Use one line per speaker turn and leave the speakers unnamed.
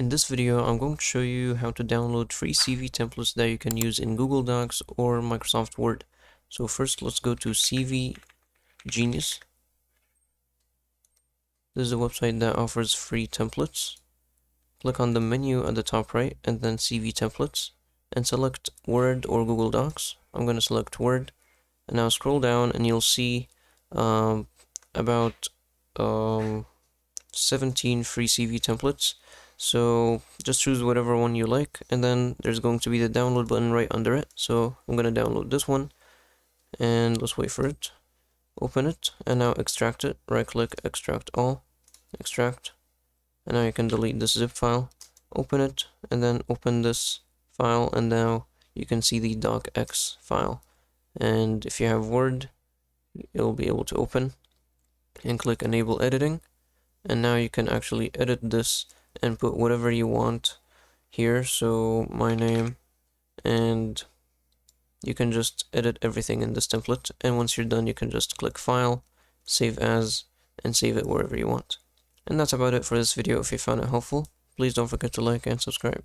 In this video, I'm going to show you how to download free CV templates that you can use in Google Docs or Microsoft Word. So first, let's go to CV Genius. This is a website that offers free templates. Click on the menu at the top right and then CV templates and select Word or Google Docs. I'm going to select Word and now scroll down and you'll see about 17 free CV templates. So just choose whatever one you like, and then there's going to be the download button right under it. So I'm going to download this one, and let's wait for it. Open it, and now extract it. Right click, extract all, extract, and now you can delete this zip file. Open it, and then open this file, and now you can see the docx file. And if you have Word, you'll be able to open and click enable editing. And now you can actually edit this and put whatever you want here. So my name, and you can just edit everything in this template. And once you're done, you can just click File, Save As, and save it wherever you want. And that's about it for this video. If you found it helpful, please don't forget to like and subscribe.